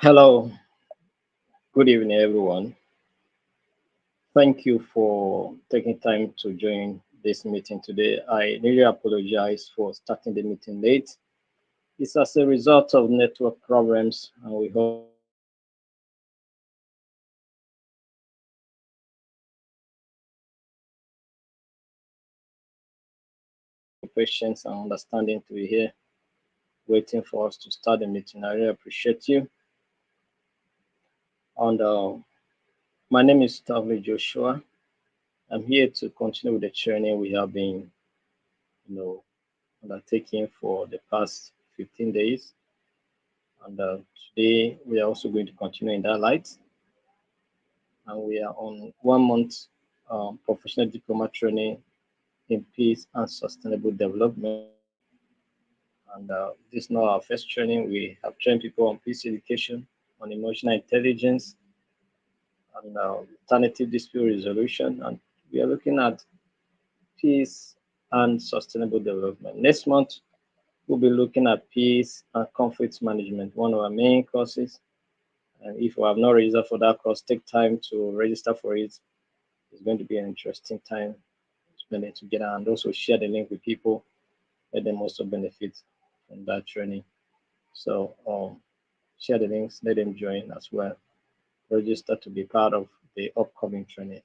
Hello, good evening, everyone. Thank you for taking time to join this meeting today. I really apologize for starting the meeting late. It's as a result of network problems, and we hope your patience and understanding to be here waiting for us to start the meeting. I really appreciate you. And my name is Stavley Joshua. I'm here to continue with the training we have been, you know, undertaking for the past 15 days. And today we are also going to continue in that light. And we are on 1 month professional diploma training in peace and sustainable development. And this is not our first training. We have trained people on peace education, on emotional intelligence, and alternative dispute resolution. And we are looking at peace and sustainable development. Next month, we'll be looking at peace and conflict management, one of our main courses. And if you have not registered for that course, take time to register for it. It's going to be an interesting time spending together, and also share the link with people. Let them also benefit from that training. So share the links, let them join as well. Register to be part of the upcoming training.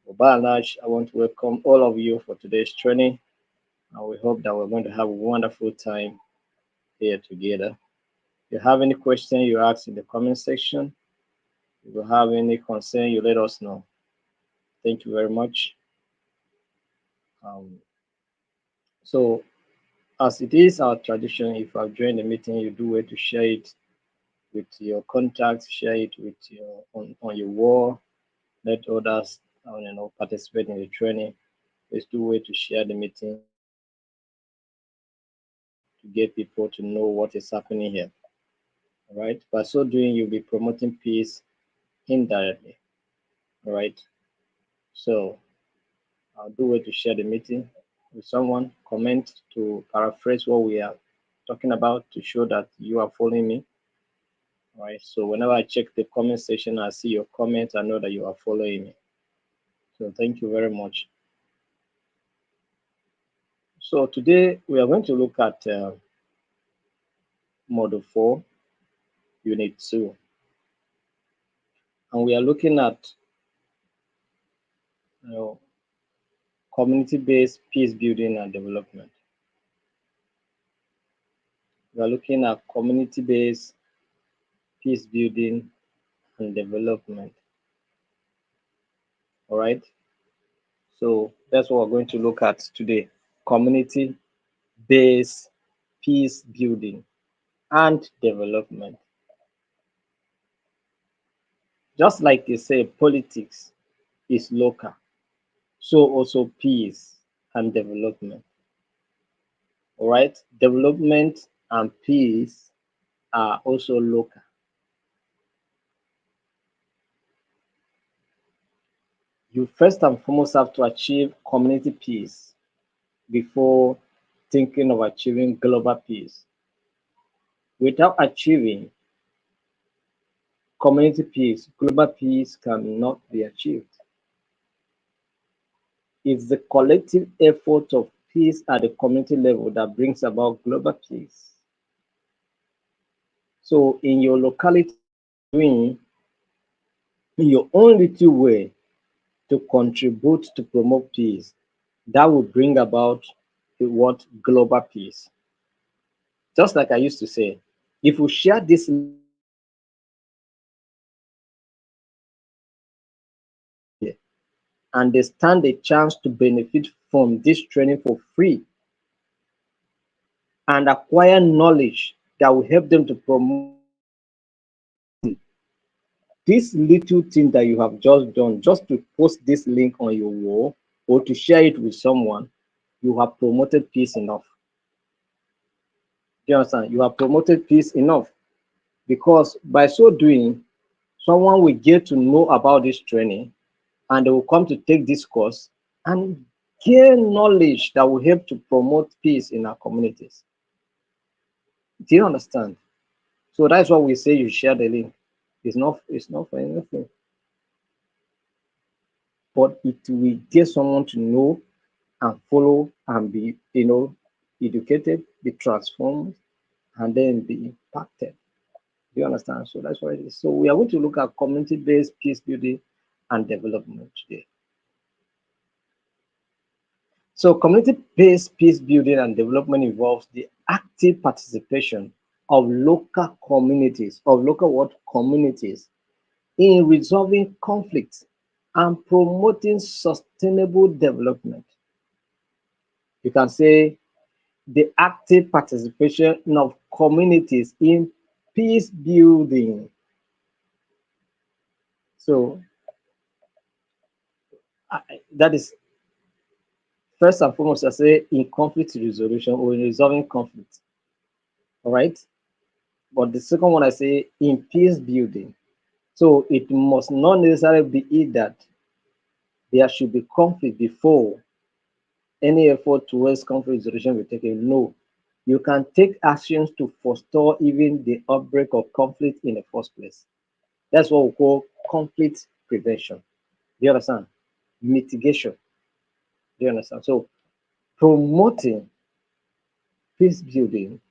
But by and large, I want to welcome all of you for today's training, and we hope that we're going to have a wonderful time here together. If you have any question, you ask in the comment section. If you have any concern, you let us know. Thank you very much. Um, so, as it is our tradition, if you have joined the meeting, you do way to share it with your contacts, share it with your on your wall, let others participate in the training. There's two way to share the meeting to get people to know what is happening here. All right. By so doing, you'll be promoting peace indirectly. All right. So I'll do way to share the meeting with someone. Comment to paraphrase what we are talking about to show that you are following me. All right. So whenever I check the comment section, I see your comment. I know that you are following me. So thank you very much. So today we are going to look at Module 4, Unit 2. And we are looking at you know, community-based peace building and development. We are looking at community-based peace building and development. All right. So that's what we're going to look at today. Community-based peace building and development. Just like they say, politics is local, so also peace and development. All right. Development and peace are also local. You first and foremost have to achieve community peace before thinking of achieving global peace. Without achieving community peace, global peace cannot be achieved. It's the collective effort of peace at the community level that brings about global peace. So, in your locality, doing in your own little way to contribute to promote peace, that will bring about what global peace. Just like I used to say, if we share this and they stand a chance to benefit from this training for free and acquire knowledge that will help them to promote this little thing that you have just done, just to post this link on your wall or to share it with someone, you have promoted peace enough. Do you understand? You have promoted peace enough, because by so doing, someone will get to know about this training and they will come to take this course and gain knowledge that will help to promote peace in our communities. Do you understand? So that's why we say you share the link. It's not for anything, but it will get someone to know and follow and be, educated, be transformed, and then be impacted. Do you understand? So that's what it is. So we are going to look at community-based peace building and development today. So community-based peace building and development involves the active participation of local communities, of local what communities in resolving conflicts and promoting sustainable development. You can say the active participation of communities in peace building. So that is first and foremost, I say in conflict resolution or in resolving conflict. All right. But the second one I say in peace building. So it must not necessarily be it that there should be conflict before any effort towards conflict resolution will take. No, you can take actions to forestall even the outbreak of conflict in the first place. That's what we call conflict prevention. Do you understand? Mitigation. Do you understand? So promoting peace building,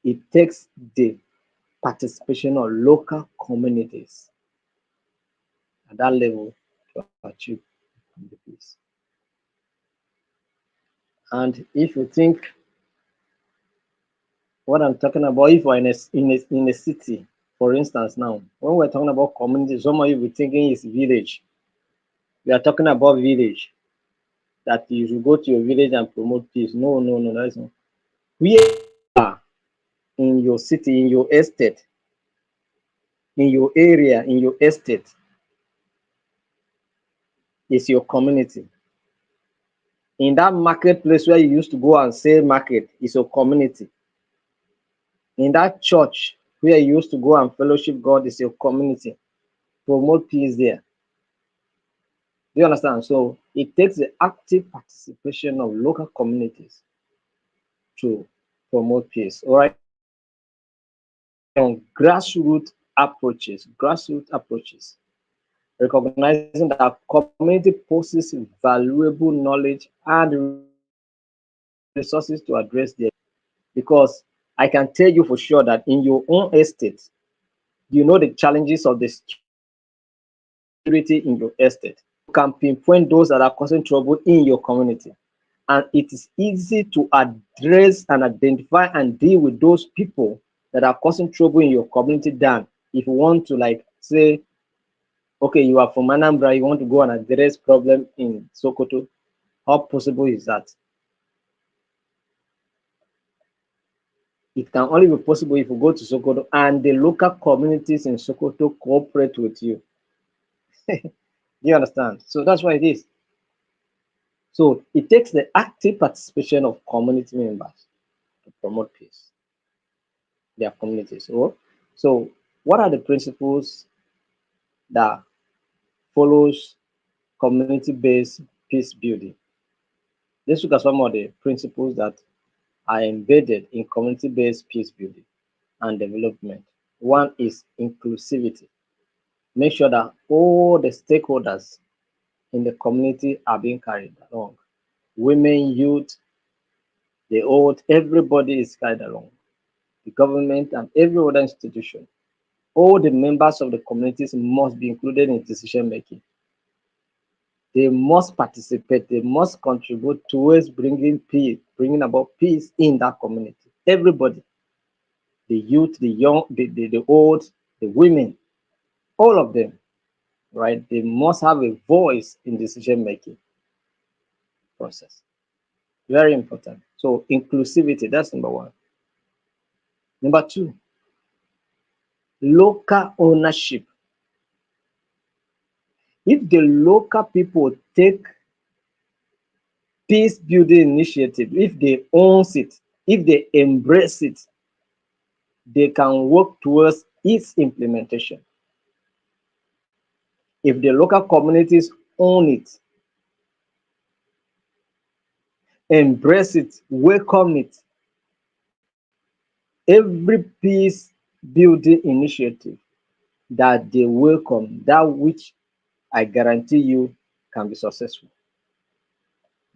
it takes the participation of local communities at that level to achieve the peace. And if you think what I'm talking about, if we're in a city, for instance, now, when we're talking about community, some of you will be thinking it's village. We are talking about village, that you should go to your village and promote peace. No, no, no, that's not. We are in your city, in your estate, in your area, in your estate, is your community. In that marketplace where you used to go and sell market, is your community. In that church where you used to go and fellowship God, is your community. Promote peace there. Do you understand? So it takes the active participation of local communities to promote peace. All right. On grassroots approaches, recognizing that community possesses valuable knowledge and resources to address their, because I can tell you for sure that in your own estate, you know the challenges of the security in your estate. You can pinpoint those that are causing trouble in your community. And it is easy to address and identify and deal with those people that are causing trouble in your community than if you want to, like, say, okay, you are from Anambra, you want to go and address problem in Sokoto. How possible is that? It can only be possible if you go to Sokoto and the local communities in Sokoto cooperate with you. Do you understand? So that's what it is. So it takes the active participation of community members to promote peace, their communities. So what are the principles that follows community-based peace building? Let's look at some of the principles that are embedded in community-based peace building and development. One is inclusivity. Make sure that all the stakeholders in the community are being carried along. Women, youth, the old, everybody is carried along. The government and every other institution. All the members of the communities must be included in decision making. They must participate, they must contribute towards bringing peace, bringing about peace in that community. Everybody, the youth, the young, the old, the women, all of them, right? They must have a voice in decision making process. Very important. So inclusivity, that's number one. Number two, local ownership. If the local people take peace building initiative, if they own it, if they embrace it, they can work towards its implementation. If the local communities own it, embrace it, welcome it, every peace building initiative that they welcome, that which I guarantee you can be successful.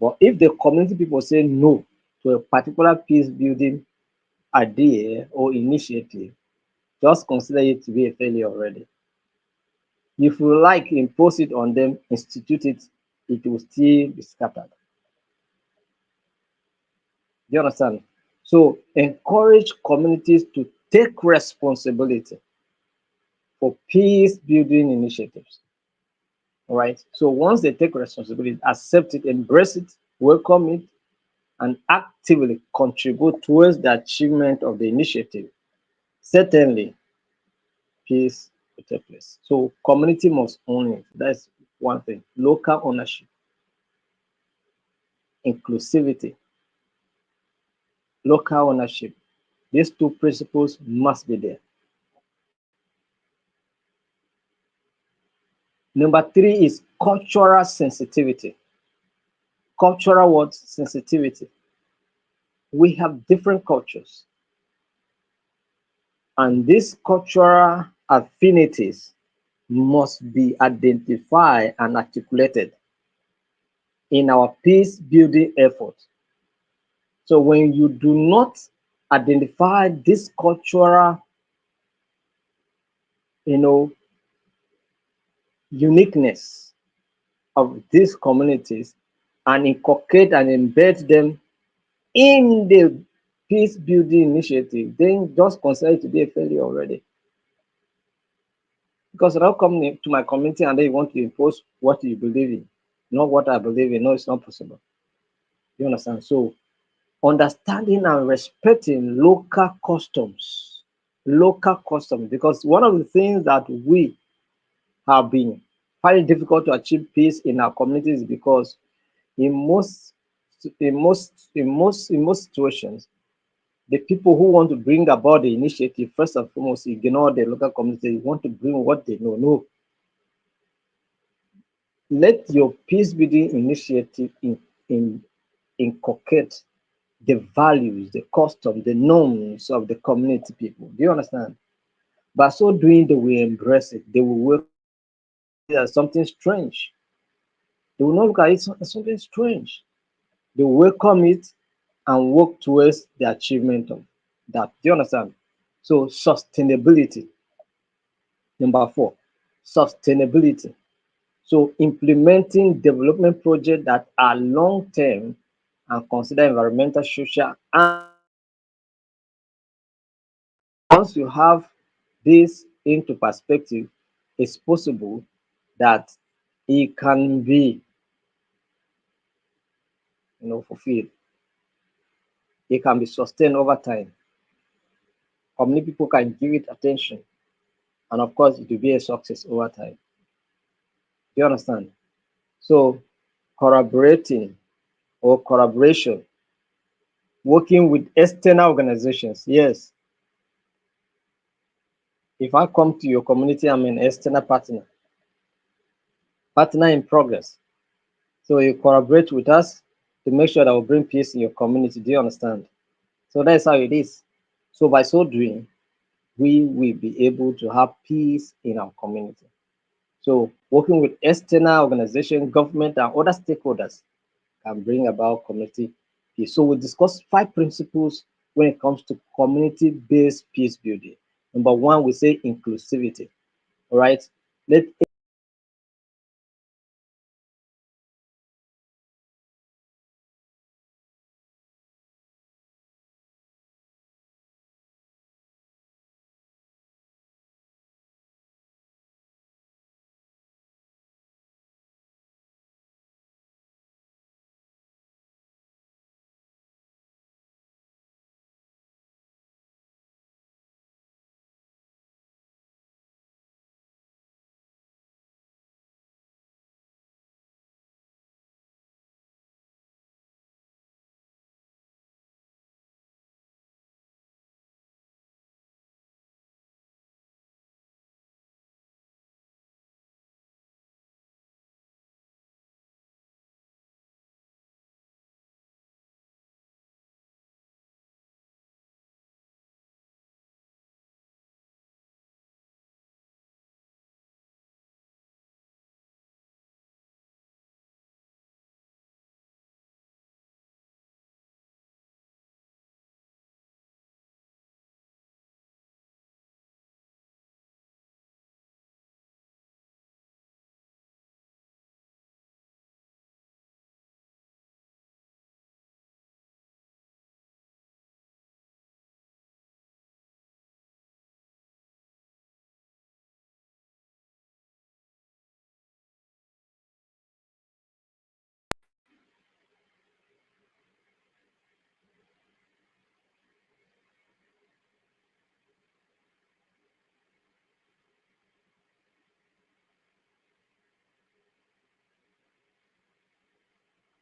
But if the community people say no to a particular peace building idea or initiative, just consider it to be a failure already. If you like impose it on them, institute it, it will still be scattered. Do you understand? So encourage communities to take responsibility for peace building initiatives. All right. So once they take responsibility, accept it, embrace it, welcome it, and actively contribute towards the achievement of the initiative, certainly peace will take place. So community must own it. That's one thing. Local ownership, inclusivity, local ownership. These two principles must be there. Number three is cultural sensitivity. Cultural what? Sensitivity. We have different cultures, and these cultural affinities must be identified and articulated in our peace building effort. So when you do not identify this cultural, you know, uniqueness of these communities and inculcate and embed them in the peace building initiative, then just consider it to be a failure already. Because you're not coming to my community and then you want to impose what you believe in, not what I believe in. No, it's not possible. You understand? So understanding and respecting local customs, because one of the things that we have been finding difficult to achieve peace in our communities is because in most situations, the people who want to bring about the initiative first and foremost ignore the local community. They want to bring what they know. No, let your peace building initiative inculcate the values, the custom, the norms of the community people. Do you understand? By so doing, they will embrace it. They will work it as something strange. They will not look at it as something strange. They will welcome it and work towards the achievement of that. Do you understand? So sustainability. Number four, sustainability. So implementing development projects that are long term and consider environmental, social, and once you have this into perspective, it's possible that it can be, fulfilled. It can be sustained over time. Community people can give it attention, and of course, it will be a success over time. Do you understand? So, collaborating or collaboration, working with external organizations. Yes, if I come to your community, I'm an external partner in progress. So you collaborate with us to make sure that we bring peace in your community. Do you understand? So that's how it is. So by so doing, we will be able to have peace in our community. So working with external organizations, government, and other stakeholders can bring about community peace. So we discuss five principles when it comes to community-based peace building. Number one, we say inclusivity. All right. Let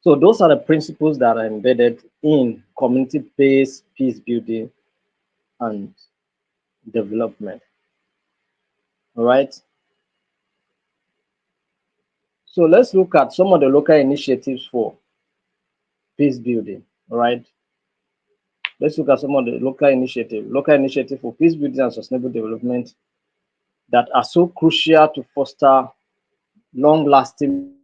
So those are the principles that are embedded in community-based peace building and development. All right. So let's look at some of the local initiatives for peace building. All right. Let's look at some of the local initiative for peace building and sustainable development that are so crucial to foster long-lasting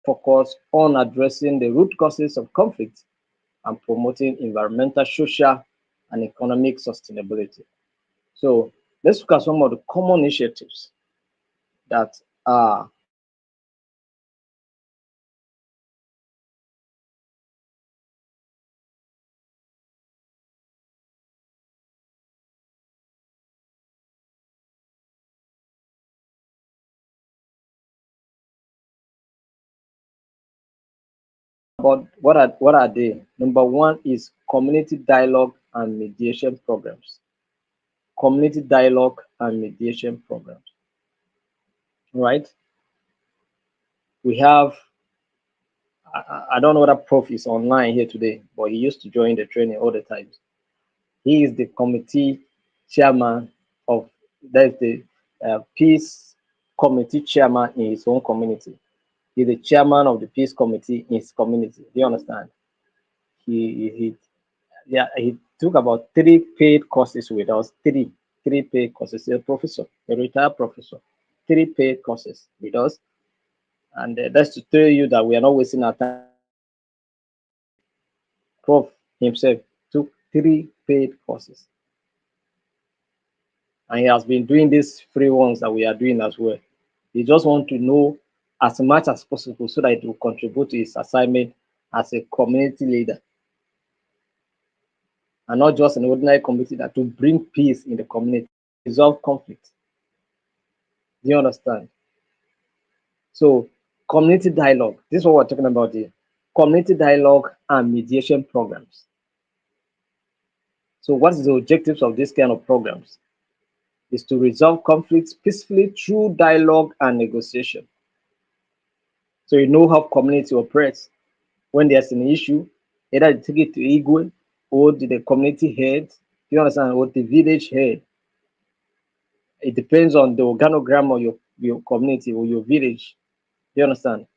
focus on addressing the root causes of conflict and promoting environmental, social, and economic sustainability. So let's look at some of the common initiatives that are about what are they? Number one is community dialogue and mediation programs. Community dialogue and mediation programs. Right? We have I don't know whether Prof is online here today, but he used to join the training all the time. He is the committee chairman of that's the peace committee chairman in his own community. He's the chairman of the peace committee in his community. Do you understand? He yeah, he took about three paid courses with us. Three paid courses. He's a professor, a retired professor. Three paid courses with us, and that's to tell you that we are not wasting our time. Prof himself took three paid courses, and he has been doing these free ones that we are doing as well. He just want to know as much as possible so that it will contribute to his assignment as a community leader, and not just an ordinary community that to bring peace in the community, resolve conflict. Do you understand? So community dialogue, this is what we're talking about here. Community dialogue and mediation programs. So what is the objectives of this kind of programs? Is to resolve conflicts peacefully through dialogue and negotiation. So you know how community operates. When there's an issue, either you take it to Igwe or to the community head, you understand, or the village head. It depends on the organogram of your community or your village. You understand?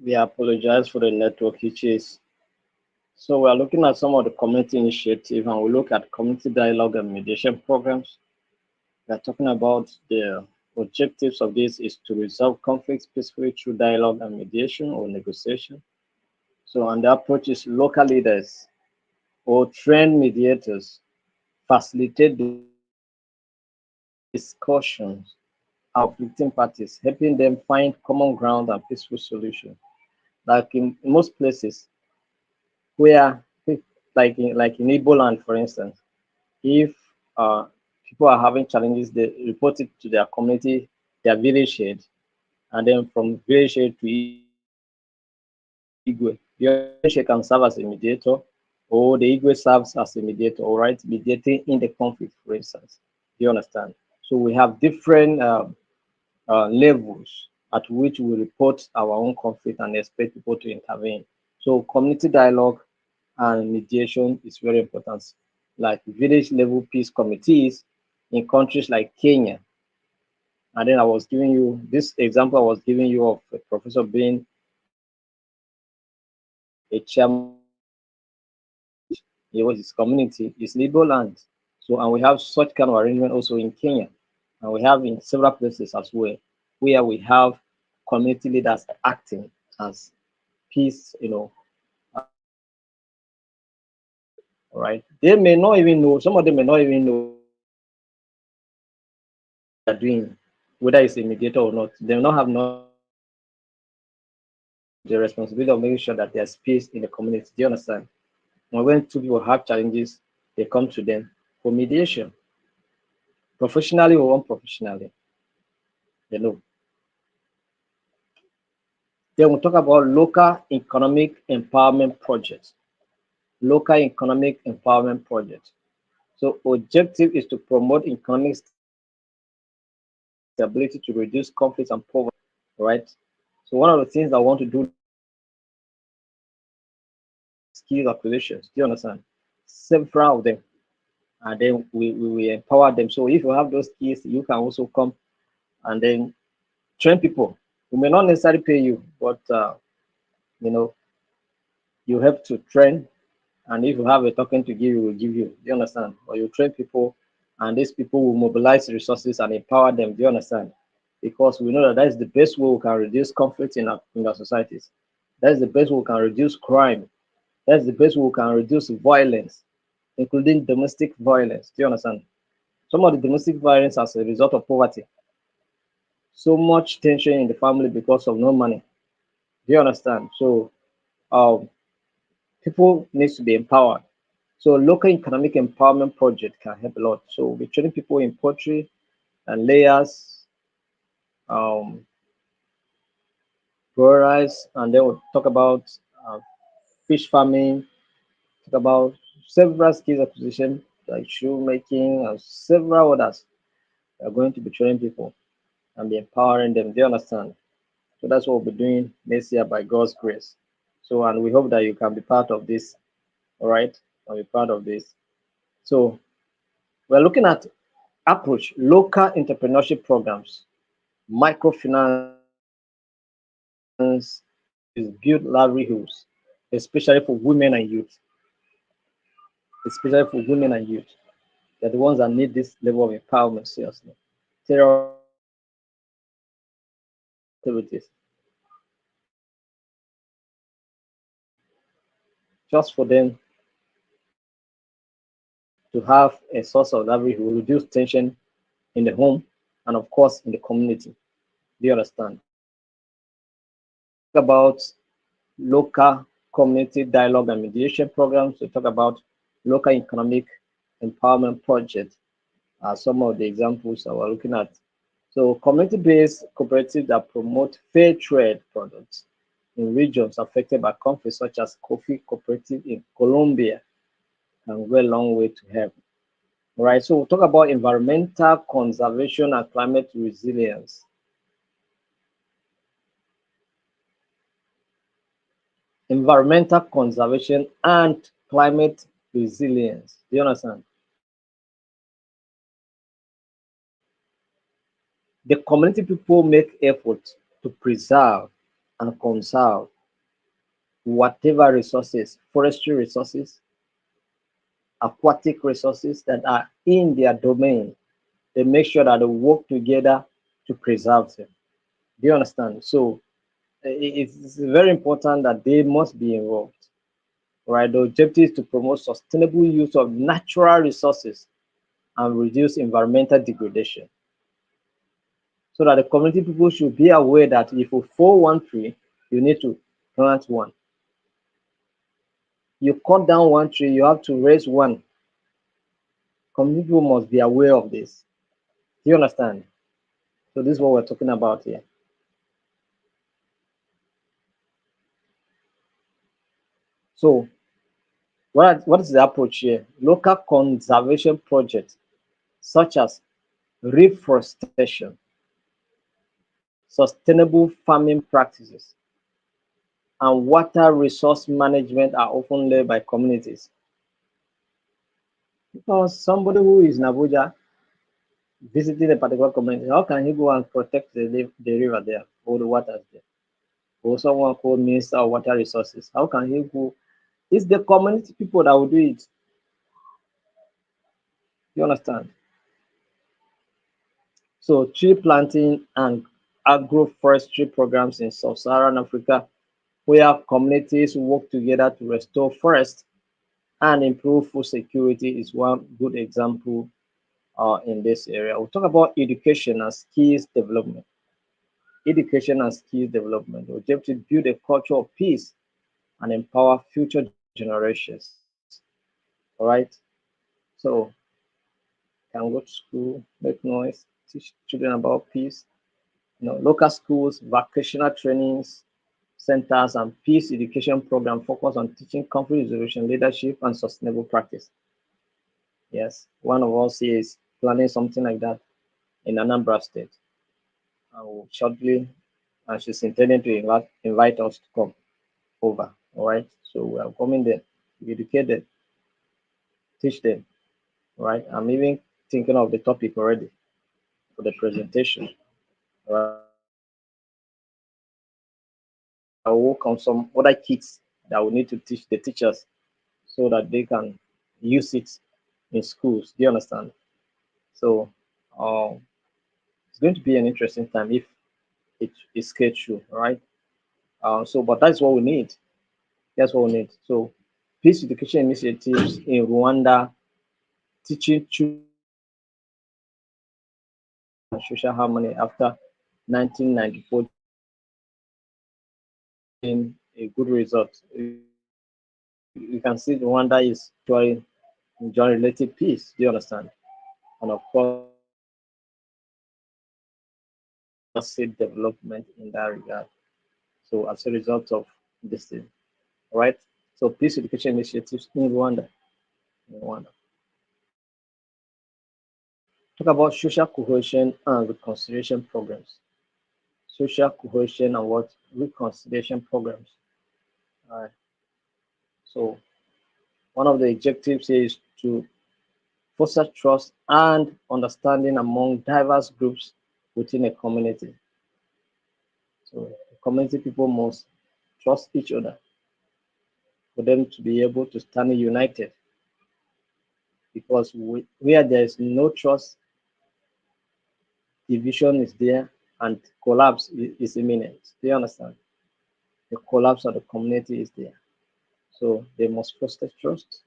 We apologize for the network issues. So we are looking at some of the community initiative, and we look at community dialogue and mediation programs. We are talking about the objectives of this is to resolve conflicts peacefully through dialogue and mediation or negotiation. So, and the approach is local leaders or trained mediators facilitate discussions of conflicting parties, helping them find common ground and peaceful solution. Like in most places where, like in Igbo land, for instance, if uh, people are having challenges, they report it to their community, their village head, and then from village head to Igwe. The village head can serve as a mediator, or the Igwe serves as a mediator, all right, mediating in the conflict, for instance. Do you understand? So we have different levels at which we report our own conflict and expect people to intervene. So community dialogue and mediation is very important. Like village level peace committees in countries like Kenya. And then I was giving you this example I was giving you of a professor being a chairman of his village. He was his community, his Igbo land. So and we have such kind of arrangement also in Kenya. And we have in several places as well, where we have community leaders acting as peace, mediators. All right. They may not even know, some of them may not even know what they are doing, whether it's a mediator or not. They will not have knowledge of the responsibility of making sure that there's peace in the community. Do you understand? And when two people have challenges, they come to them for mediation, professionally or unprofessionally. You know. Then we'll talk about local economic empowerment projects. Local economic empowerment projects. So objective is to promote economic stability to reduce conflicts and poverty. Right? So one of the things I want to do there is skills acquisitions. Do you understand? Several of them. And then we empower them. So if you have those skills, you can also come and then train people. We may not necessarily pay you, but you know, you have to train. And if you have a token to give, we will give you. Do you understand? Or you train people, and these people will mobilize resources and empower them. Do you understand? Because we know that that is the best way we can reduce conflict in our societies. That is the best way we can reduce crime. That's the best way we can reduce violence, including domestic violence. Do you understand? Some of the domestic violence as a result of poverty. So much tension in the family because of no money. Do you understand? So um, people needs to be empowered. So local economic empowerment project can help a lot. So we're training people in poultry and layers, um, growers, and then we'll talk about uh, fish farming, talk about several skills acquisition like shoemaking and several others. We're going to be training people and be empowering them. Do you understand? So that's what we'll be doing next year by God's grace. So and we hope that you can be part of this. All right, I'll be part of this. So we're looking at approach local entrepreneurship programs, microfinance is build livelihoods, especially for women and youth, especially for women and youth. They're the ones that need this level of empowerment seriously. There are activities just for them to have a source of livelihood, reduce tension in the home, and of course in the community. Do you understand? About local community dialogue and mediation programs. We talk about local economic empowerment projects are some of the examples that we're looking at. So community-based cooperatives that promote fair trade products in regions affected by conflicts, such as coffee cooperative in Colombia, can go a long way to help. All right, so we'll talk about environmental conservation and climate resilience. Environmental conservation and climate resilience. Do you understand? The community people make efforts to preserve and conserve. whatever resources, forestry resources, aquatic resources that are in their domain. They make sure that they work together to preserve them. Do you understand? So it's very important that they must be involved. Right? The objective is to promote sustainable use of natural resources and reduce environmental degradation. So that the community people should be aware that if you fall one tree, you need to plant one. You cut down one tree, you have to raise one. Community people must be aware of this. Do you understand? So this is what we're talking about here. So what is the approach here? Local conservation projects such as reforestation, sustainable farming practices, and water resource management are often led by communities. Because somebody who is in Abuja visiting a particular community, how can he go and protect the river there or the waters there? Or someone called Minister of Water Resources, how can he go? It's the community people that will do it. You understand? So tree planting and agroforestry programs in sub-Saharan Africa, where communities work together to restore forests and improve food security, is one good example in this area. We'll talk about education and skills development. Education and skills development. The objective to build a culture of peace and empower future generations. All right. So can go to school, make noise, teach children about peace. Local schools, vocational trainings, centers, and peace education program focus on teaching conflict resolution, leadership, and sustainable practice. Yes, one of us is planning something like that in Anambra State. I will shortly, and she's intending to invite us to come over. All right, so we are coming there to educate them, teach them. All right, I'm even thinking of the topic already for the presentation. All right, I'll work on some other kits that we need to teach the teachers so that they can use it in schools. Do you understand? So um, it's going to be an interesting time if it is scheduled, right? But that's what we need. That's what we need. So, peace education initiatives in Rwanda, teaching children and social harmony after 1994, in a good result. You can see Rwanda is enjoying relative peace. Do you understand? And of course, see development in that regard. So, as a result of this thing, all right? So, peace education initiatives in Rwanda. In Rwanda. Talk about social cohesion and reconciliation programs. Social cohesion and what reconciliation programs. All right. So one of the objectives is to foster trust and understanding among diverse groups within a community. So community people must trust each other for them to be able to stand united. Because where there is no trust, division is there and collapse is imminent. Do you understand? The collapse of the community is there. So they must foster trust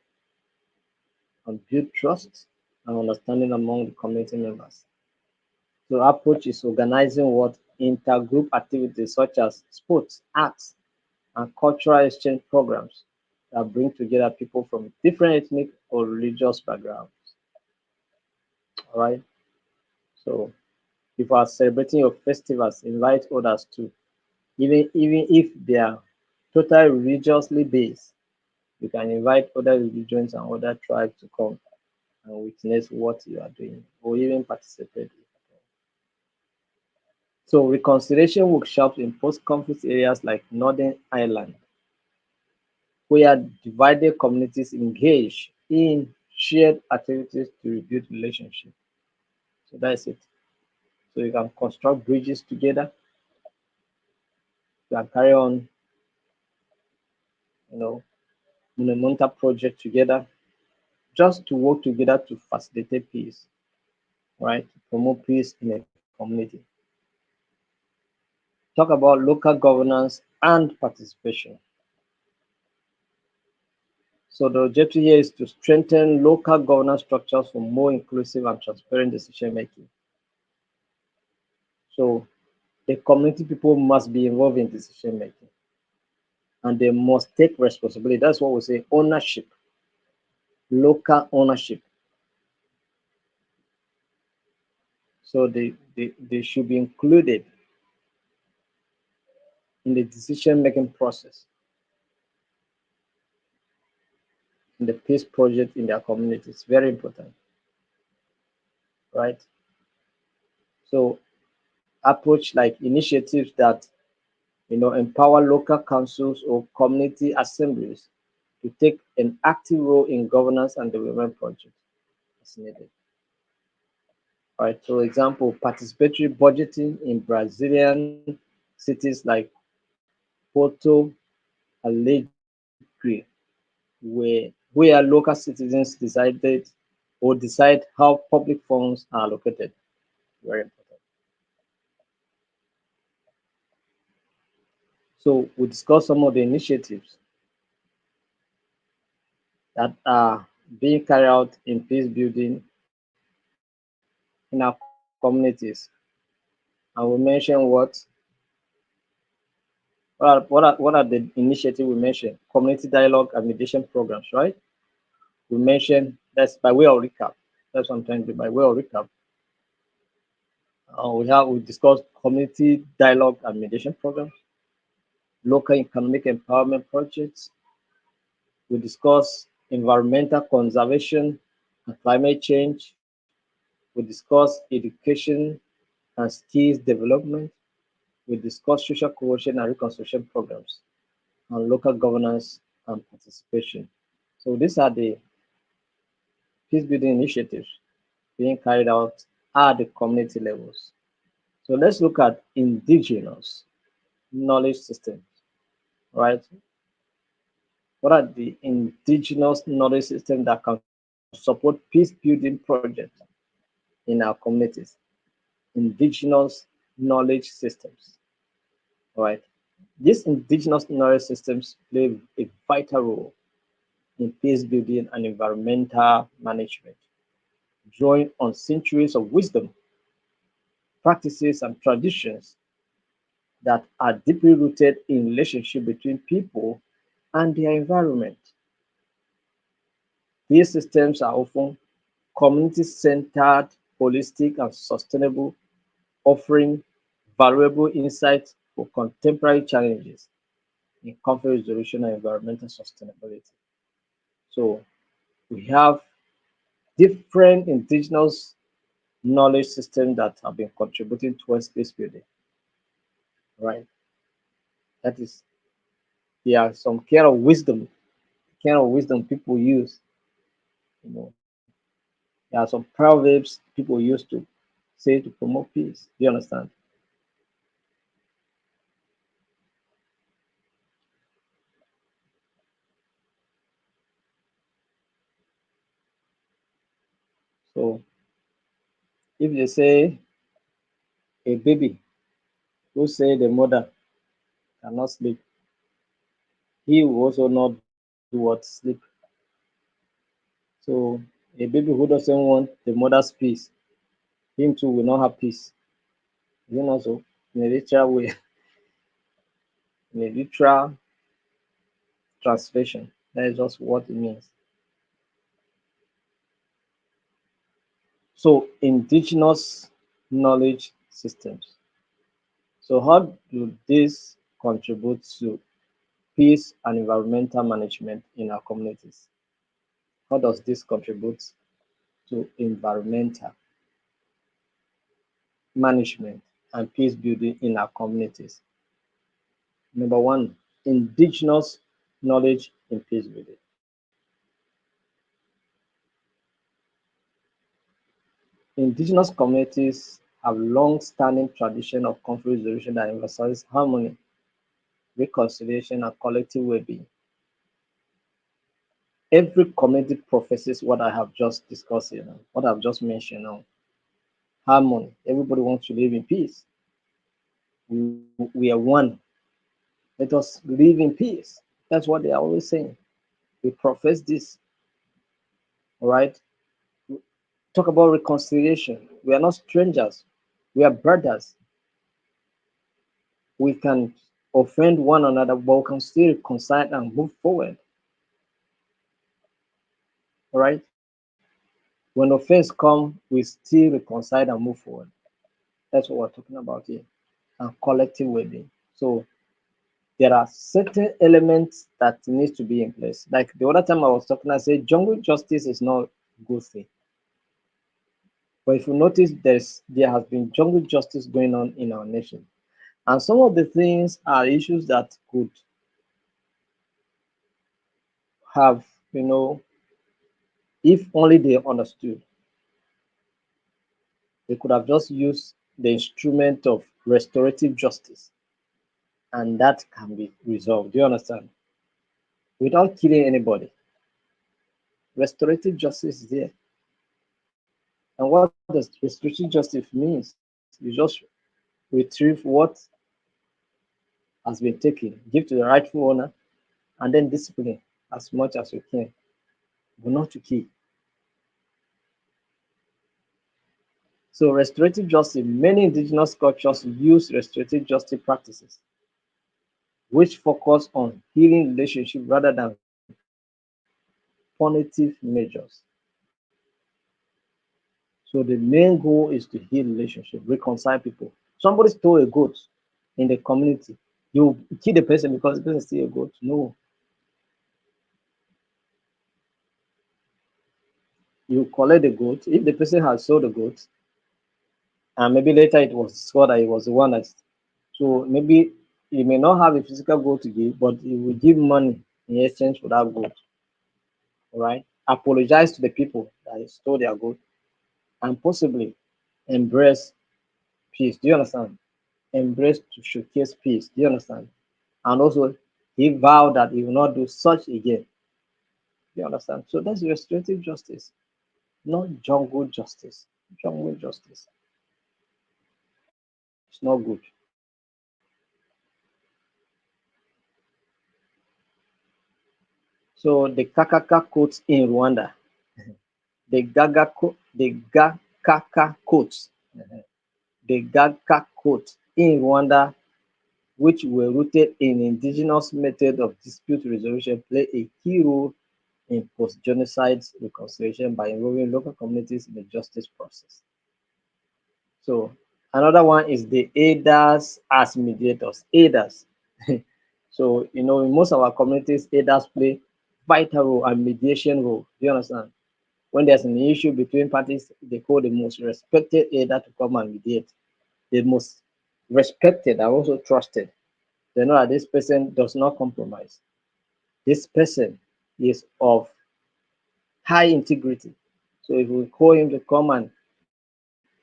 and build trust and understanding among the community members. So approach is organizing what intergroup activities such as sports, arts, and cultural exchange programs that bring together people from different ethnic or religious backgrounds. All right. So if you are celebrating your festivals, invite others too. Even if they are totally religiously based, you can invite other religions and other tribes to come and witness what you are doing or even participate. So reconciliation workshops in post-conflict areas like Northern Ireland, where divided communities engage in shared activities to rebuild relationships. So that's it. So you can construct bridges together. You can carry on you know, monumental project together, just to work together to facilitate peace, right? To promote peace in a community. Talk about local governance and participation. So the objective here is to strengthen local governance structures for more inclusive and transparent decision making. So the community people must be involved in decision making and they must take responsibility. That's what we say ownership, local ownership. So they should be included in the decision making process in the peace project in their communities. Very important, right? So approach like initiatives that empower local councils or community assemblies to take an active role in governance and development projects as needed. Right. So example, participatory budgeting in Brazilian cities like Porto Alegre, where local citizens decided or decide how public funds are allocated. Very important. So we discuss some of the initiatives that are being carried out in peace building in our communities. And we mention what are the initiatives we mentioned? Community dialogue and mediation programs, right? We mentioned that's by way of recap. That's sometimes by way of recap. We discussed community dialogue and mediation programs, local economic empowerment projects. We discussed environmental conservation and climate change. We discussed education and skills development. We discussed social cohesion and reconciliation programs and local governance and participation. So these are the peace building initiatives being carried out at the community levels. So let's look at indigenous knowledge systems, right? What are the indigenous knowledge systems that can support peace building projects in our communities? Indigenous knowledge systems, right? These indigenous knowledge systems play a vital role in peace building and environmental management, drawing on centuries of wisdom, practices, and traditions that are deeply rooted in relationship between people and their environment. These systems are often community-centered, holistic, and sustainable, offering valuable insights for contemporary challenges in conflict resolution and environmental sustainability. So we have different indigenous knowledge systems that have been contributing towards peace building, right? That is, there are some kind of wisdom people use, you know, there are some proverbs people use to say to promote peace. Do you understand? So if they say a baby who say the mother cannot sleep, he will also not do what sleep. So a baby who doesn't want the mother's peace, him too will not have peace. Is it not so? In a literal way, in a literal translation, that is just what it means. So indigenous knowledge systems. So how do these contribute to peace and environmental management in our communities? How does this contribute to environmental management and peace building in our communities? Number one, indigenous knowledge in peace building. Indigenous communities have long-standing tradition of conflict resolution that emphasizes harmony, reconciliation, and collective well-being. Every community professes what I have just discussed here now, what I've just mentioned now. Harmony. Everybody wants to live in peace. We are one. Let us live in peace. That's what they are always saying. We profess this, all right? Talk about reconciliation. We are not strangers. We are brothers. We can offend one another, but we can still reconcile and move forward, all right? When offense come, we still reconcile and move forward. That's what we're talking about here. And collective well-being. So there are certain elements that needs to be in place. Like the other time I was talking, I said jungle justice is not a good thing. But if you notice, there has been jungle justice going on in our nation. And some of the things are issues that could have, if only they understood, they could have just used the instrument of restorative justice, and that can be resolved. Do you understand? Without killing anybody. Restorative justice is there. And what does restorative justice means? You just retrieve what has been taken, give to the rightful owner, and then discipline as much as you can, but not to kill. So restorative justice, many indigenous cultures use restorative justice practices, which focus on healing relationship rather than punitive measures. So the main goal is to heal relationship, reconcile people. Somebody stole a goat in the community. You kill the person because the person steal a goat. No, you collect the goat. If the person has sold the goat, and maybe later it was discovered that it was the one that, so maybe he may not have a physical goat to give, but he will give money in exchange for that goat. All right, apologize to the people that he stole their goat, and possibly embrace peace. Do you understand? Embrace to showcase peace. Do you understand? And also, he vowed that he will not do such again. Do you understand? So that's restorative justice, not jungle justice. Jungle justice. It's not good. So the Kakaka quotes in Rwanda, the quotes, the Gaga quotes in Rwanda, which were rooted in indigenous method of dispute resolution, play a key role in post-genocide reconciliation by involving local communities in the justice process. So another one is the aiders as mediators. Aiders. So in most of our communities, aiders play vital role and mediation role. Do you understand? When there's an issue between parties, they call the most respected aider to come and mediate. The most respected and also trusted. They know that this person does not compromise. This person is of high integrity. So if we call him to come and,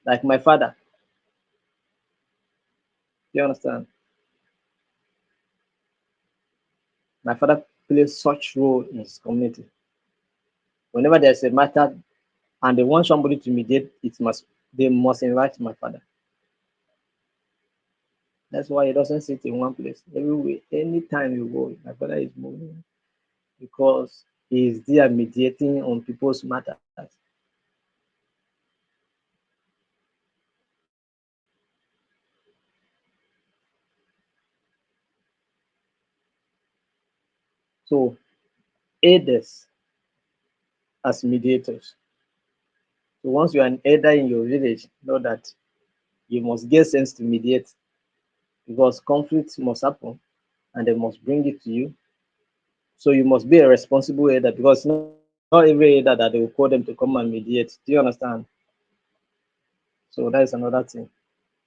like my father, you understand? My father plays such role in his community. Whenever there's a matter and they want somebody to mediate, they must invite my father. That's why he doesn't sit in one place. Everywhere, anytime you go, my father is moving because he is there mediating on people's matters. So aid us as mediators. So once you are an elder in your village, know that you must get sense to mediate because conflicts must happen and they must bring it to you. So you must be a responsible elder because not every elder that they will call them to come and mediate. Do you understand? So that is another thing.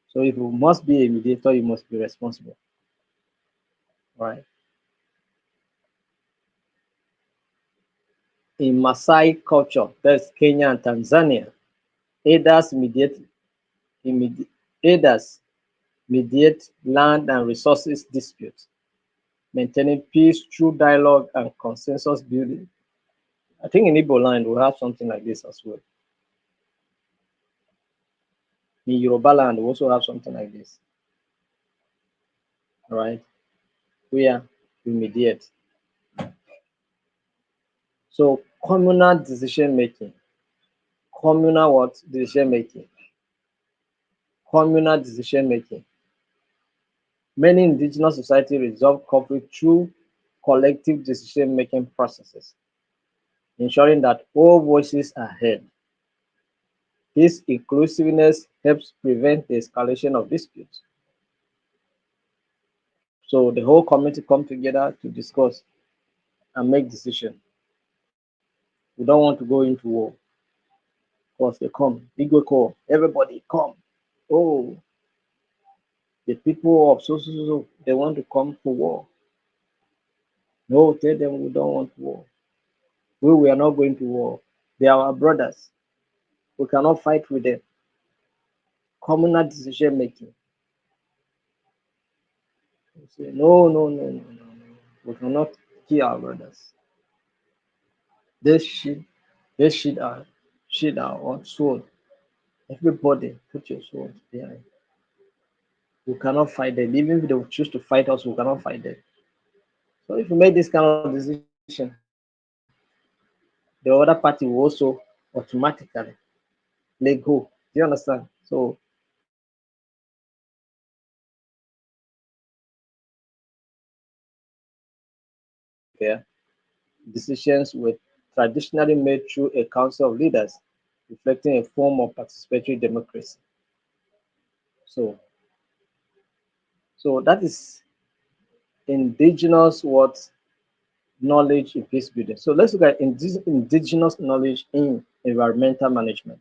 So if you must be a mediator, you must be responsible. Right. In Maasai culture, that's Kenya and Tanzania, elders elders mediate land and resources disputes, maintaining peace through dialogue and consensus building. I think in Igbo land we have something like this as well. In Yoruba land we also have something like this, right? Where we mediate. So communal decision making, communal what decision making, communal decision making. Many indigenous societies resolve conflict through collective decision making processes, ensuring that all voices are heard. This inclusiveness helps prevent the escalation of disputes. So the whole community come together to discuss and make decisions. We don't want to go into war because they come, big call, everybody come. Oh, the people of so, they want to come for war. No, tell them we don't want war. We are not going to war. They are our brothers. We cannot fight with them. Communal decision making. We say, no, no, no, no, no, no. We cannot kill our brothers. This shit, this shit our own sword. Everybody put your sword behind. We cannot fight them. Even if they choose to fight us, we cannot fight them. So if you make this kind of decision, the other party will also automatically let go. Do you understand? So communal decision making decisions were traditionally made through a council of leaders, reflecting a form of participatory democracy. So, so that is indigenous what knowledge in peace building. So let's look at indigenous knowledge in environmental management.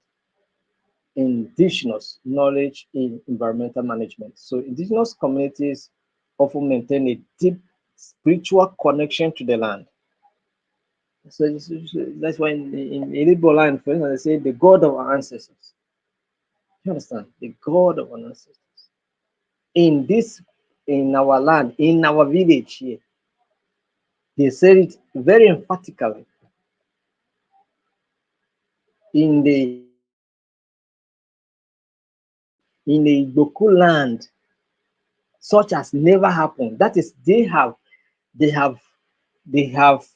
Indigenous knowledge in environmental management. So indigenous communities often maintain a deep spiritual connection to the land. So that's why in Igbo land, for instance, they say the God of our ancestors. You understand? The God of our ancestors. In this, in our land, in our village here, they said it very emphatically. In the Igboku land, such as never happened. That is, they have they have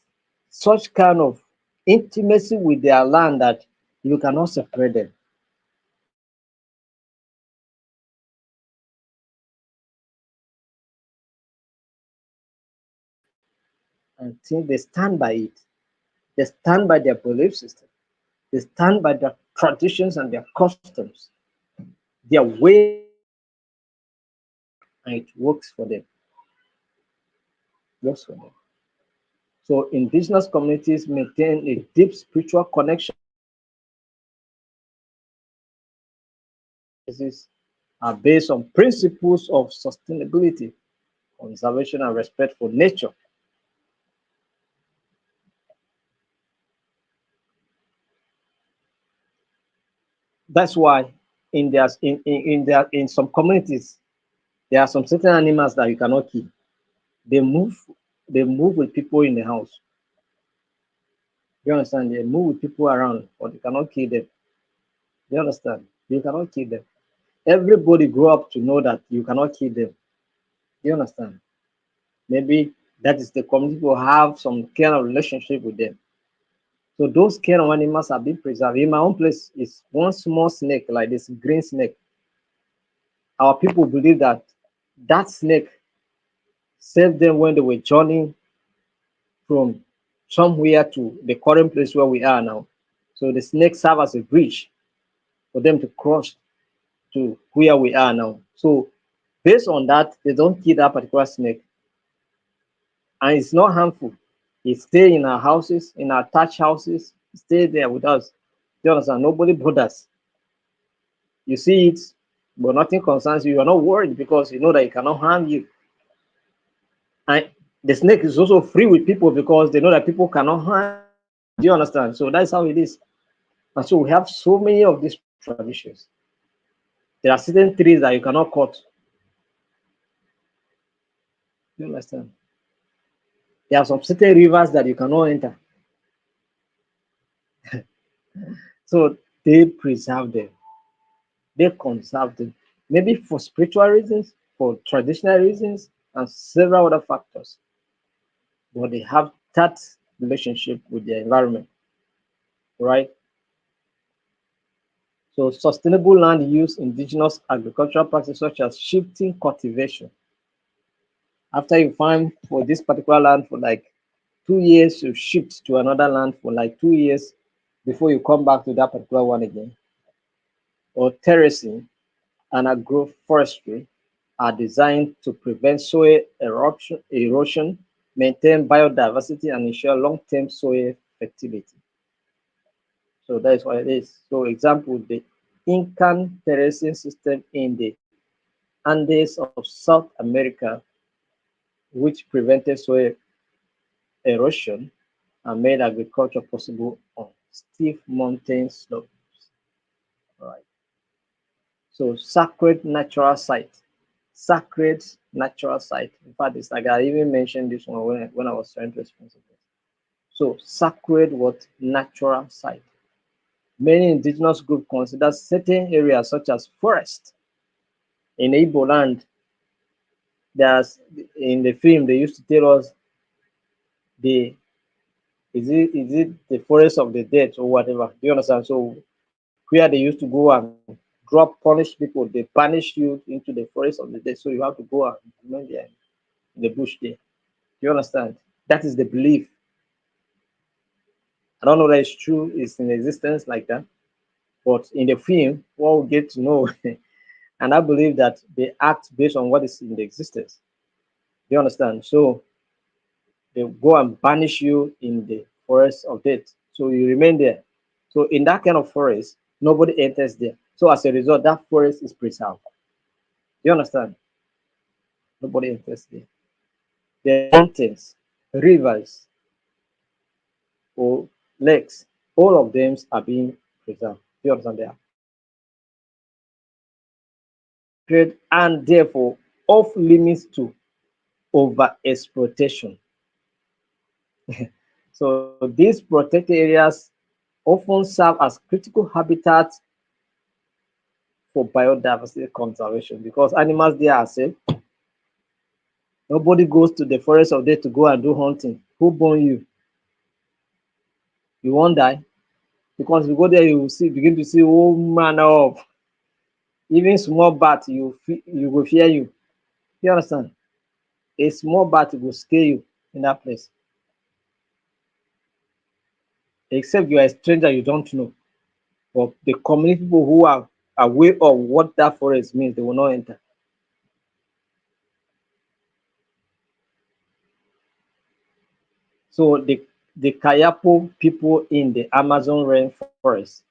such kind of intimacy with their land that you cannot separate them. And think they stand by it. They stand by their belief system. They stand by their traditions and their customs, their way, and it works for them. Works for them. So indigenous communities maintain a deep spiritual connection. These are based on principles of sustainability, conservation, and respect for nature. That's why in some communities there are some certain animals that you cannot kill. They move they move with people in the house. You understand? They move with people around, but you cannot kill them. You understand? You cannot kill them. Everybody grow up to know that you cannot kill them. You understand? Maybe that is the community will have some kind of relationship with them. So those kind of animals are being preserved. In my own place is one small snake, like this green snake. Our people believe that that snake saved them when they were journeying from somewhere to the current place where we are now. So the snake served as a bridge for them to cross to where we are now. So based on that, they don't kill that particular snake, and it's not harmful. It stay in our houses, in our thatch houses, stay there with us. You understand? Nobody bothers. You see it, but nothing concerns you. You are not worried because you know that it cannot harm you. And the snake is also free with people because they know that people cannot harm. Do you understand? So that's how it is. And so we have so many of these traditions. There are certain trees that you cannot cut. You understand? There are some certain rivers that you cannot enter. So they preserve them, they conserve them, maybe for spiritual reasons, for traditional reasons, and several other factors. But they have that relationship with their environment, right? So sustainable land use, indigenous agricultural practices such as shifting cultivation. After you farm for this particular land for like 2 years, you shift to another land for like 2 years before you come back to that particular one again. Or terracing and agroforestry are designed to prevent soil erosion, maintain biodiversity, and ensure long-term soil fertility. So that is what it is. So example, the Incan terracing system in the Andes of South America, which prevented soil erosion and made agriculture possible on steep mountain slopes. Right. So sacred natural site. Sacred natural site. In fact, it's like I even mentioned this one when I was trying to explain something. So sacred what natural site. Many indigenous groups consider certain areas such as forest in Igbo land. There's in the film they used to tell us the is it the forest of the dead or whatever. Do you understand? So where they used to go and drop punish people, they banish you into the forest of the dead. So you have to go and remain there in the bush there. Do you understand? That is the belief. I don't know that it's true, it's in existence like that. But in the film, what we get to know, and I believe that they act based on what is in the existence. Do you understand? So they go and banish you in the forest of death. So you remain there. So in that kind of forest, nobody enters there. So as a result, that forest is preserved. Do you understand? Nobody enters there. The mountains, rivers, or lakes, all of them are being preserved. Do you understand? They are sacred and therefore off limits to over So these protected areas often serve as critical habitats for biodiversity conservation because animals there are safe. Nobody goes to the forest of death to go and do hunting. Who born you? You won't die because if you go there, you will see begin to see all manner of even small bat. You will fear you. You understand? A small bat will scare you in that place, except you are a stranger you don't know. But the community people who are aware of what that forest means, they will not enter. So the Kayapo people in the Amazon rainforest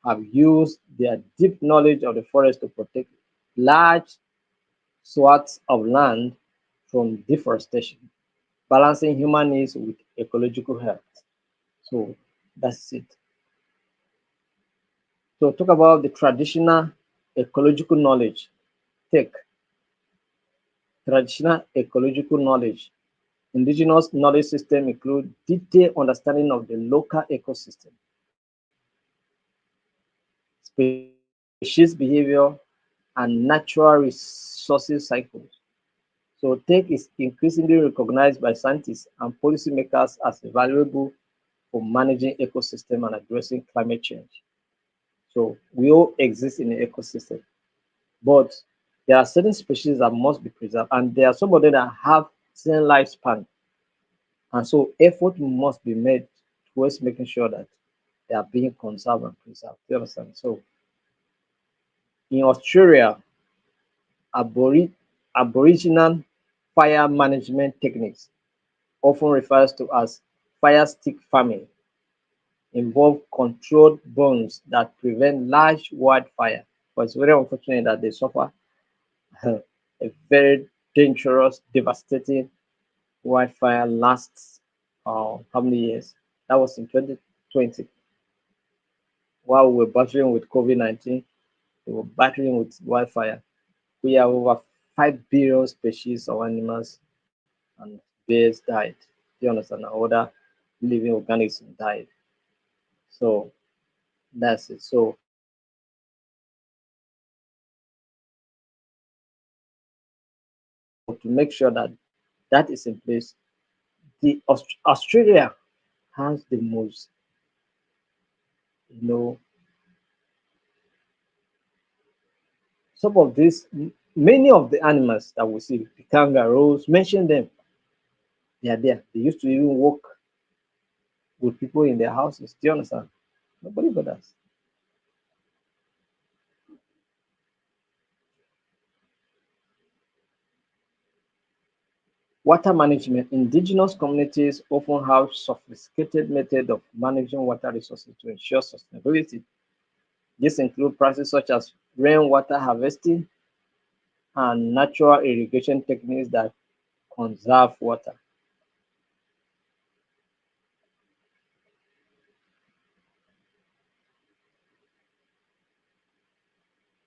have used their deep knowledge of the forest to protect large swaths of land from deforestation, balancing human needs with ecological health. So that's it. So talk about the traditional ecological knowledge. Take traditional ecological knowledge. Indigenous knowledge system include detailed understanding of the local ecosystem, species behavior, and natural resources cycles. So tech is increasingly recognized by scientists and policymakers as valuable for managing ecosystem and addressing climate change. So we all exist in an ecosystem, but there are certain species that must be preserved, and there are some of them that have certain lifespan, and so effort must be made towards making sure that they are being conserved and preserved. Do you understand? So in Australia, Aboriginal fire management techniques, often referred to as fire stick farming, involve controlled burns that prevent large wildfire. But it's very unfortunate that they suffer a very dangerous, devastating wildfire lasts how many years? That was in 2020. While we were battling with COVID-19, we were battling with wildfire. We have over 5 billion species of animals and bears died. Do you understand? Other living organisms died. So That's it. So to make sure that that is in place, the Australia has the most, you know, some of these, many of the animals that we see, the kangaroos, mention them, they are there. They used to even walk with people in their houses. Do you understand? Nobody bothers. Water management. Indigenous communities often have sophisticated methods of managing water resources to ensure sustainability. This includes practices such as rainwater harvesting and natural irrigation techniques that conserve water.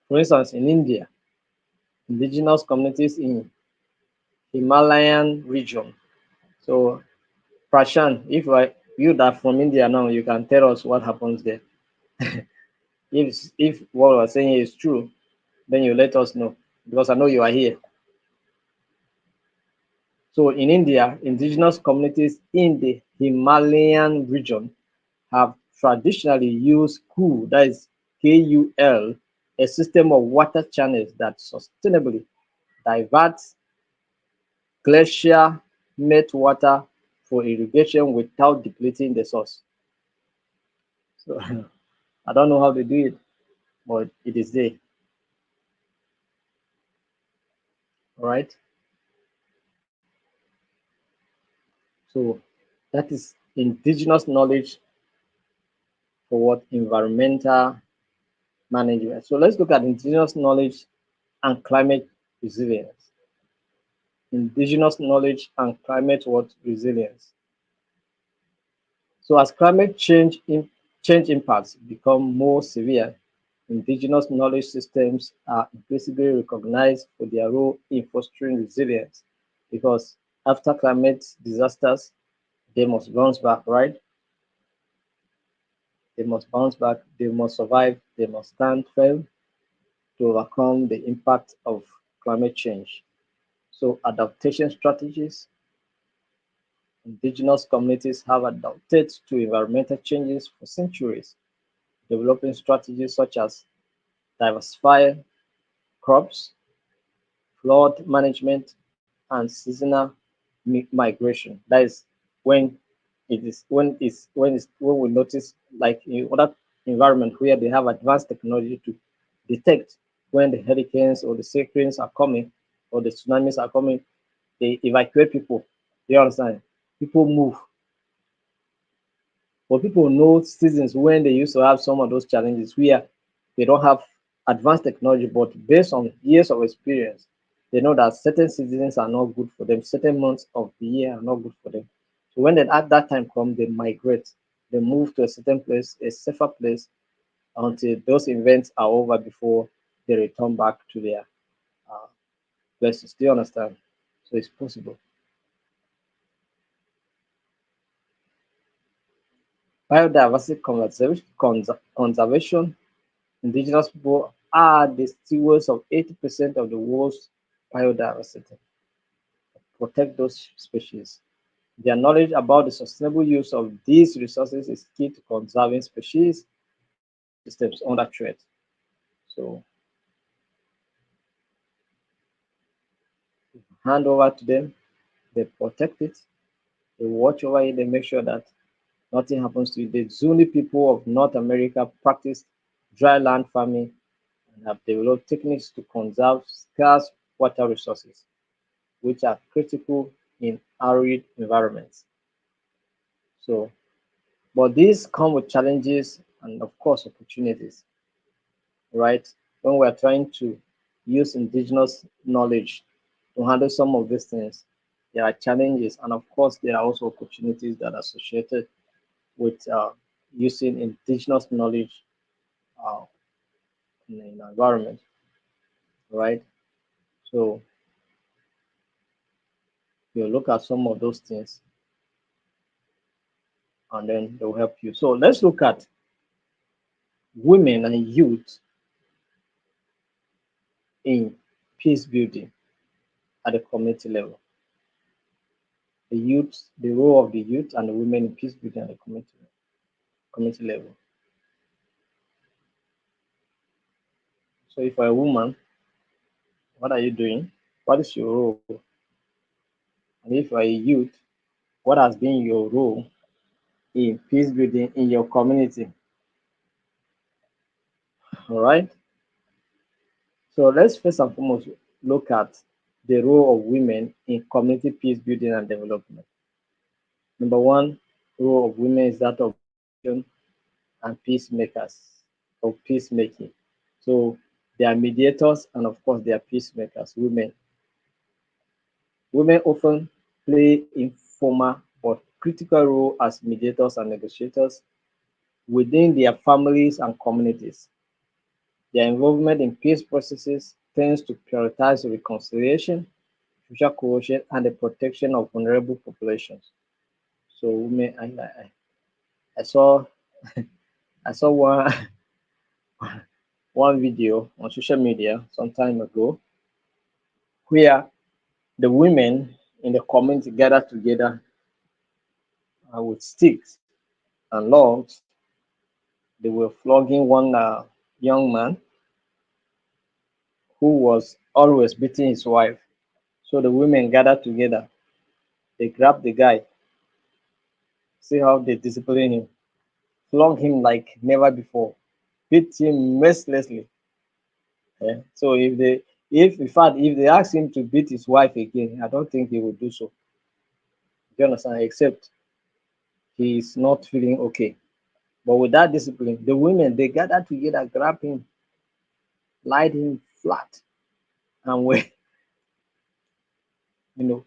For instance, in India, indigenous communities in Himalayan region. So, Prashant, if you that from India now, you can tell us what happens there. If what we're saying is true, then you let us know because I know you are here. So in India, indigenous communities in the Himalayan region have traditionally used KUL, that is KUL, a system of water channels that sustainably diverts glacier meltwater for irrigation without depleting the source. So I don't know how they do it, but it is there. All right. So that is indigenous knowledge for what environmental management. So let's look at indigenous knowledge and climate resilience. Indigenous knowledge and climate what resilience. So as climate change impacts become more severe, indigenous knowledge systems are increasingly recognized for their role in fostering resilience because after climate disasters, they must bounce back, right? They must bounce back, they must survive, they must stand firm to overcome the impact of climate change. So adaptation strategies, indigenous communities have adapted to environmental changes for centuries, developing strategies such as diversified crops, flood management, and seasonal migration. That is when when we notice like in other environment where they have advanced technology to detect when the hurricanes or the cyclones are coming or the tsunamis are coming, they evacuate people. Do you understand? People move. But people know seasons when they used to have some of those challenges where they don't have advanced technology, but based on years of experience, they know that certain seasons are not good for them, certain months of the year are not good for them. So when they, at that time comes, they migrate, they move to a certain place, a safer place, until those events are over before they return back to their uh, places. Do you understand? So it's possible. Biodiversity conservation. Indigenous people are the stewards of 80% of the world's biodiversity. Protect those species. Their knowledge about the sustainable use of these resources is key to conserving species systems under threat. So hand over to them, they protect it, they watch over it, they make sure that nothing happens to it. The Zuni people of North America practice dry land farming and have developed techniques to conserve scarce water resources, which are critical in arid environments. So, but these come with challenges and, of course, opportunities, right? When we're trying to use indigenous knowledge to handle some of these things, there are challenges, and of course, there are also opportunities that are associated with using indigenous knowledge uh, in the environment, right? So, you look at some of those things, and then they'll help you. So, let's look at women and youth in peace building at the community level. The youth, the role of the youth and the women in peace building at the community level. So if you're a woman, what are you doing? What is your role? And if you're a youth, what has been your role in peace building in your community? All right. So let's first and foremost look at the role of women in community peace building and development. Number one role of women is that of mediation and peacemakers, of peacemaking. So they are mediators and of course they are peacemakers, women. Women often play informal but critical role as mediators and negotiators within their families and communities. Their involvement in peace processes tends to prioritize reconciliation, social cohesion, and the protection of vulnerable populations. So women, I saw I saw one video on social media some time ago where the women in the community gathered together with sticks and logs. They were flogging one young man who was always beating his wife. So the women gathered together. They grabbed the guy, see how they discipline him, flog him like never before, beat him mercilessly. So if in fact, if they ask him to beat his wife again, I don't think he would do so. Do you understand? Except he's not feeling okay. But with that discipline, the women they gathered together, grab him, lied him flat, and were you know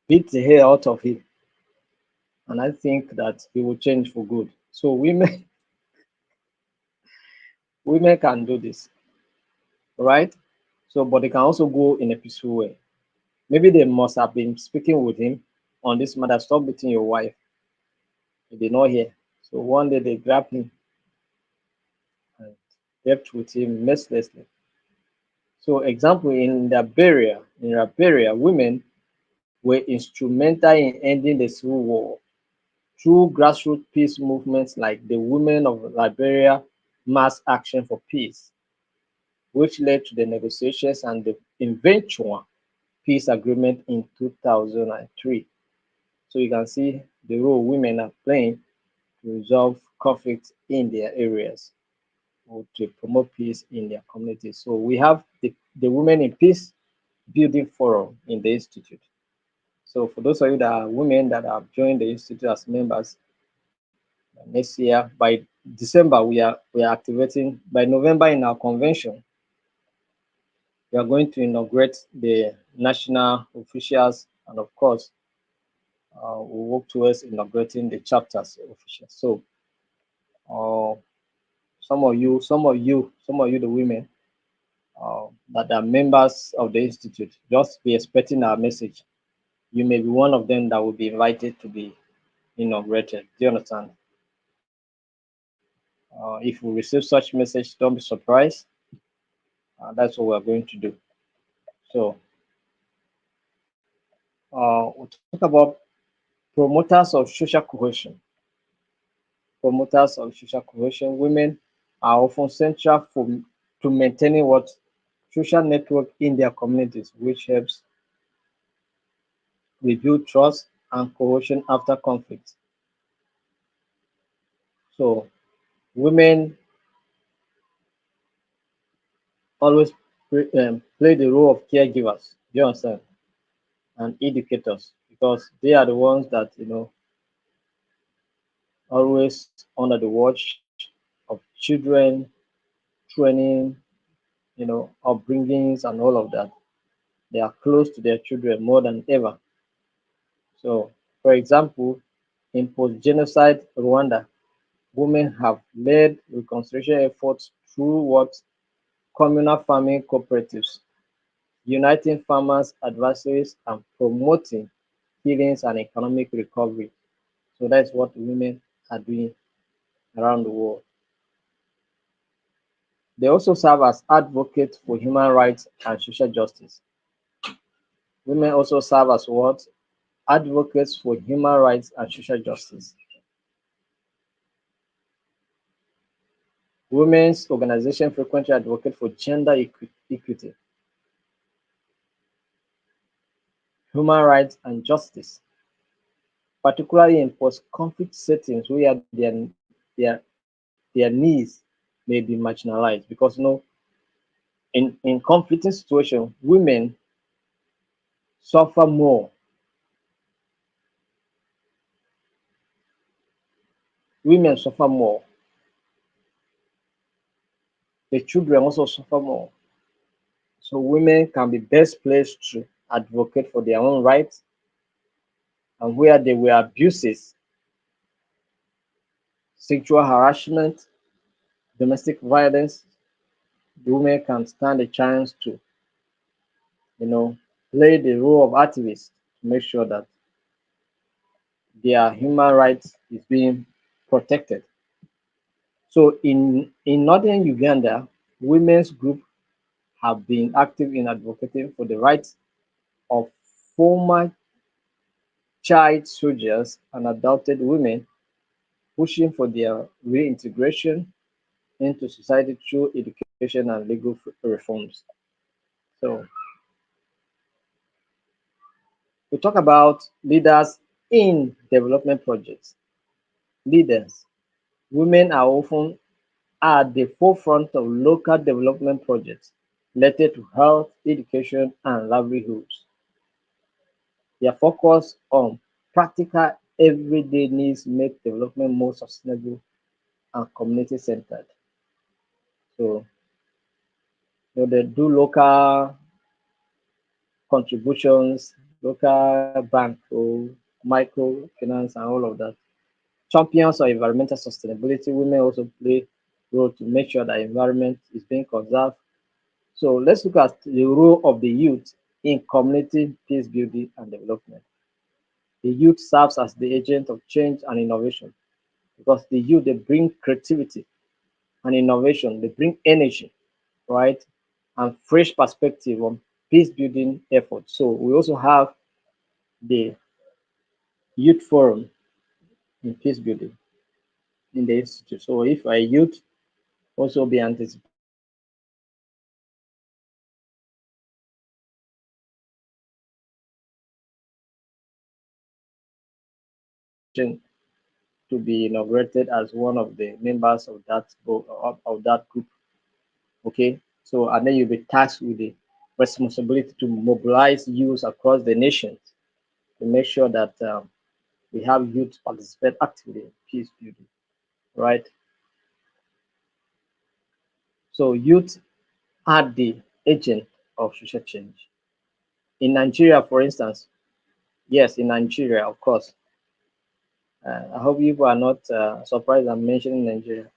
beat the hair out of him. And I think that he will change for good. So women women can do this, right? So, but they can also go in a peaceful way. Maybe they must have been speaking with him on this matter. Stop beating your wife. He did not hear. So one day they grabbed him and left with him mercilessly. So, example in Liberia, women were instrumental in ending the civil war through grassroots peace movements like the Women of Liberia Mass Action for Peace, which led to the negotiations and the eventual peace agreement in 2003. So you can see the role women are playing to resolve conflicts in their areas or to promote peace in their communities. So we have the Women in Peace Building Forum in the Institute. So for those of you that are women that have joined the Institute as members, next year by December we are activating. By November in our convention, we are going to inaugurate the national officials, and of course, we work towards inaugurating the chapters officials. So, uh, some of you, the women that are members of the institute, just be expecting our message. You may be one of them that will be invited to be inaugurated. Do you understand? If we receive such message, don't be surprised. That's what we're going to do. So, we'll talk about promoters of social cohesion. Promoters of social cohesion, women are often central to maintaining what social network in their communities, which helps rebuild trust and cohesion after conflict. So, women always play the role of caregivers. Do you understand? And educators, because they are the ones that always under the watch of children, training, upbringings, and all of that. They are close to their children more than ever. So, for example, in post-genocide Rwanda, women have led reconciliation efforts through what communal farming cooperatives, uniting farmers, adversaries, and promoting healings, and economic recovery. So that's what women are doing around the world. They also serve as advocates for human rights and social justice. Women also serve as what? Advocates for human rights and social justice. Women's organizations frequently advocate for gender equity, human rights, and justice, particularly in post-conflict settings where their their needs may be marginalized. Because in conflicting situations, women suffer more. Women suffer more. The children also suffer more. So women can be best placed to advocate for their own rights, and where there were abuses, sexual harassment, domestic violence, the women can stand a chance to, you know, play the role of activists to make sure that their human rights is being protected. So in northern Uganda, women's groups have been active in advocating for the rights of former child soldiers and adopted women, pushing for their reintegration into society through education and legal reforms. So we talk about leaders in development projects. Leaders. Women are often at the forefront of local development projects related to health, education, and livelihoods. Their focus on practical everyday needs make development more sustainable and community centered. So they do local contributions, local bank or microfinance and all of that. Champions of environmental sustainability, women also play role to make sure that environment is being conserved. So let's look at the role of the youth in community peace building and development. The youth serves as the agent of change and innovation because the youth they bring creativity and innovation, they bring energy, right? And fresh perspective on peace building efforts. So we also have the youth forum in peace building in the institute. So if a youth also be anticipating to be inaugurated as one of the members of that group. Okay, so and then you'll be tasked with the responsibility to mobilize youth across the nation to make sure that we have youth participate actively in peace building, right? So youth are the agent of social change. In Nigeria, for instance, yes, in Nigeria, of course. I hope you are not surprised I'm mentioning Nigeria.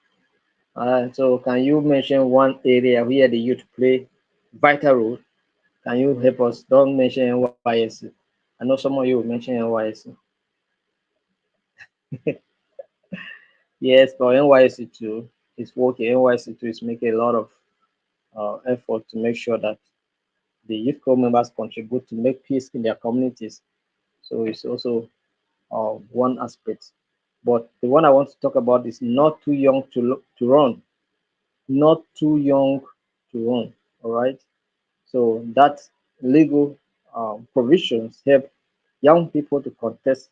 So can you mention one area where the youth play vital role? Can you help us? Don't mention NYSC. I know some of you will mention NYSC. Yes, but NYSC too is working. NYSC too is making a lot of effort to make sure that the youth corps members contribute to make peace in their communities. So it's also one aspect. But the one I want to talk about is not too young to run. Not too young to run. All right. So that legal provisions help young people to contest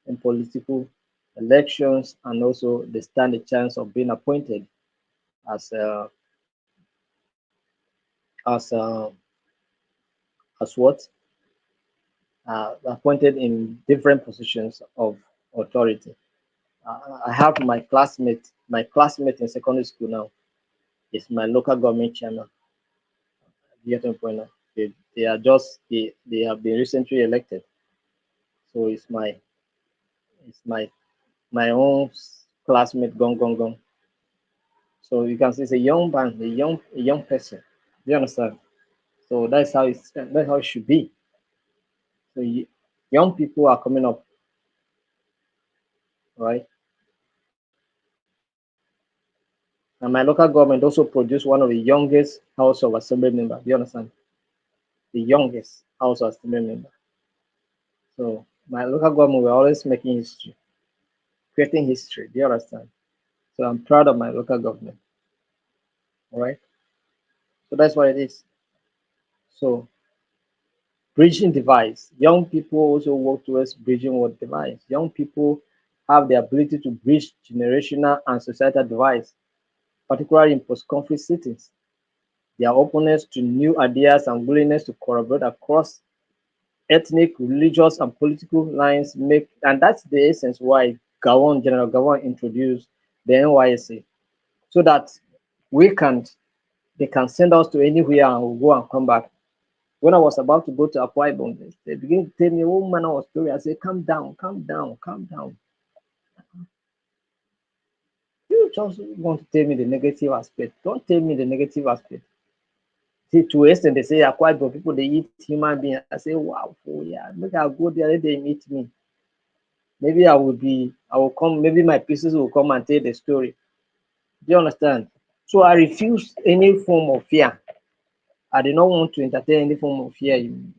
in political elections, and also they stand a chance of being appointed as as uh, as what appointed in different positions of authority. I have my classmate in secondary school now is my local government chairman. They are just they have been recently elected. So it's my own classmate gong gong gong. So you can see it's a young man, a young person. Do you understand? So that's how it should be. So Young people are coming up, right? And my local government also produced one of the youngest House of Assembly members. Do you understand? The youngest House of Assembly member. So my local government were always making history, creating history. Do you understand? So I'm proud of my local government. All right. So that's what it is. So bridging device. Young people also work towards bridging what device. Young people have the ability to bridge generational and societal divides, particularly in post-conflict settings. Their openness to new ideas and willingness to collaborate across ethnic, religious, and political lines make, and that's the essence why General Gawon introduced the NYSA, so that we can, they can send us to anywhere and we'll go and come back. When I was about to go to Akwa Ibom, they began to tell me all manner of story. I said, calm down, calm down, calm down. You just want to tell me the negative aspect. Don't tell me the negative aspect. See, to extent they say Akwa Ibom people they eat human being. I say, wow, oh yeah, maybe I'll go there, let them eat me. Maybe I will come, maybe my pieces will come and tell the story. Do you understand? So I refuse any form of fear. I do not want to entertain any form of fear in